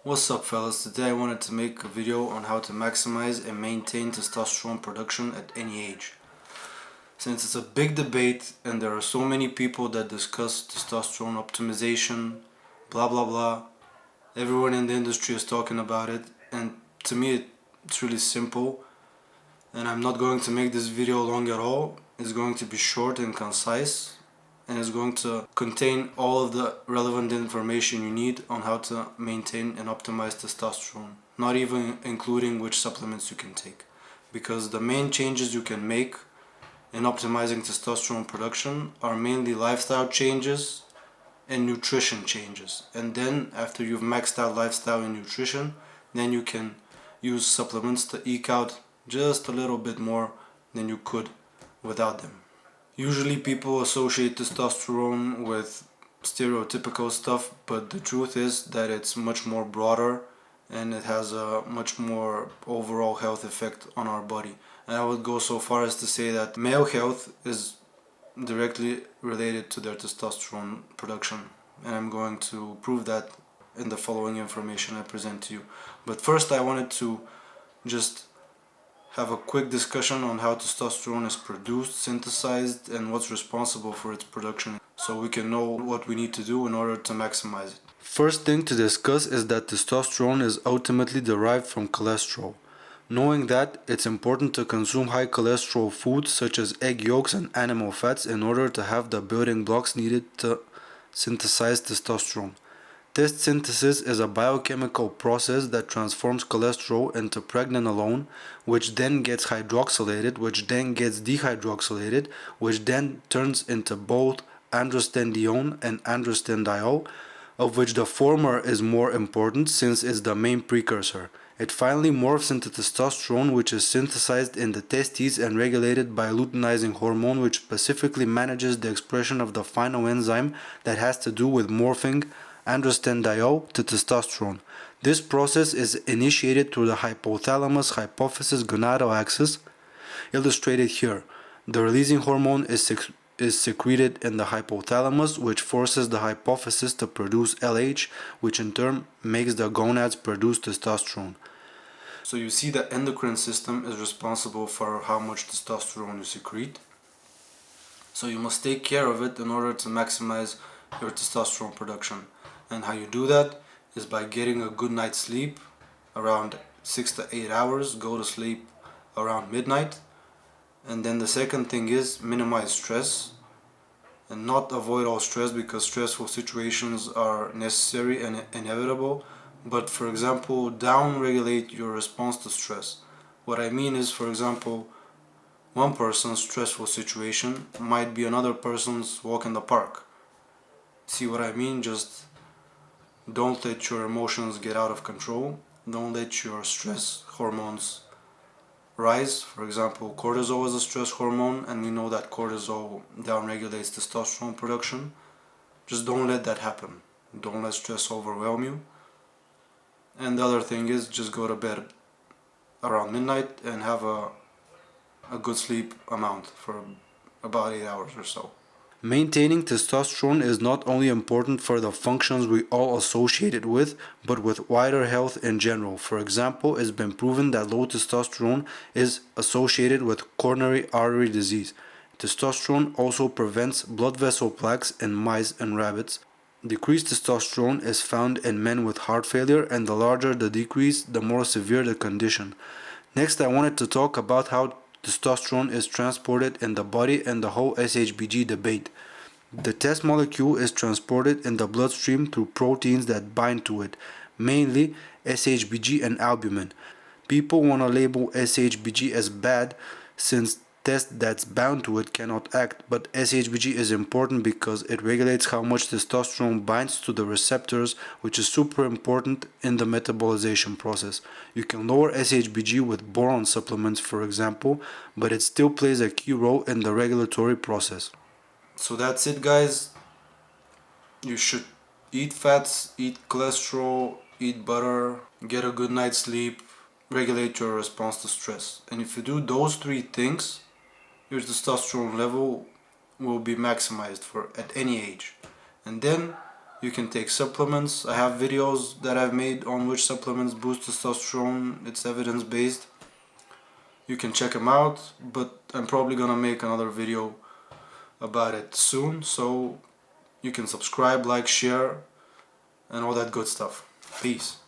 What's up fellas, today I wanted to make a video on how to maximize and maintain testosterone production at any age. Since it's a big debate and there are so many people that discuss testosterone optimization, blah blah blah, everyone in the industry is talking about it, and to me it's really simple, and I'm not going to make this video long at all. It's going to be short and concise, and is going to contain all of the relevant information you need on how to maintain and optimize testosterone, not even including which supplements you can take, because the main changes you can make in optimizing testosterone production are mainly lifestyle changes and nutrition changes. And then after you've maxed out lifestyle and nutrition, then you can use supplements to eke out just a little bit more than you could without them. Usually people associate testosterone with stereotypical stuff, but the truth is that it's much more broader and it has a much more overall health effect on our body. And I would go so far as to say that male health is directly related to their testosterone production, and I'm going to prove that in the following information I present to you. But first I wanted to just have a quick discussion on how testosterone is produced, synthesized, and what's responsible for its production, so we can know what we need to do in order to maximize it. First thing to discuss is that testosterone is ultimately derived from cholesterol. Knowing that, it's important to consume high cholesterol foods such as egg yolks and animal fats in order to have the building blocks needed to synthesize testosterone. This synthesis is a biochemical process that transforms cholesterol into pregnenolone, which then gets hydroxylated, which then gets dehydroxylated, which then turns into both androstenedione and androstenediol, of which the former is more important since it's the main precursor. It finally morphs into testosterone, which is synthesized in the testes and regulated by a luteinizing hormone, which specifically manages the expression of the final enzyme that has to do with morphing androstenediol to testosterone. This process is initiated through the hypothalamus-hypophysis gonadal axis, illustrated here. The releasing hormone is secreted in the hypothalamus, which forces the hypophysis to produce LH, which in turn makes the gonads produce testosterone. So you see the endocrine system is responsible for how much testosterone you secrete. So you must take care of it in order to maximize your testosterone production. And how you do that is by getting a good night's sleep, around 6 to 8 hours. Go to sleep around midnight. And then the second thing is minimize stress, and not avoid all stress, because stressful situations are necessary and inevitable, but for example down regulate your response to stress. What I mean is, for example, one person's stressful situation might be another person's walk in the park. See what I mean? Just don't let your emotions get out of control. Don't let your stress hormones rise. For example, cortisol is a stress hormone, and we know that cortisol downregulates testosterone production. Just don't let that happen. Don't let stress overwhelm you. And the other thing is, just go to bed around midnight and have a good sleep amount for about 8 hours or so. Maintaining testosterone is not only important for the functions we all associate it with, but with wider health in general. For example, it's been proven that low testosterone is associated with coronary artery disease. Testosterone also prevents blood vessel plaques in mice and rabbits. Decreased testosterone is found in men with heart failure, and the larger the decrease, the more severe the condition. Next, I wanted to talk about how testosterone is transported in the body and the whole SHBG debate. The test molecule is transported in the bloodstream through proteins that bind to it, mainly SHBG and albumin. People want to label SHBG as bad since test that's bound to it cannot act, but SHBG is important because it regulates how much testosterone binds to the receptors, which is super important in the metabolization process. You can lower SHBG with boron supplements, for example, but it still plays a key role in the regulatory process. So that's it, guys. You should eat fats, eat cholesterol, eat butter, get a good night's sleep, regulate your response to stress. And if you do those three things, your testosterone level will be maximized for at any age. And then You can take supplements. I have videos that I've made on which supplements boost testosterone. It's evidence based. You can check them out, but I'm probably gonna make another video about it soon, so you can subscribe, like, share, and all that good stuff. Peace.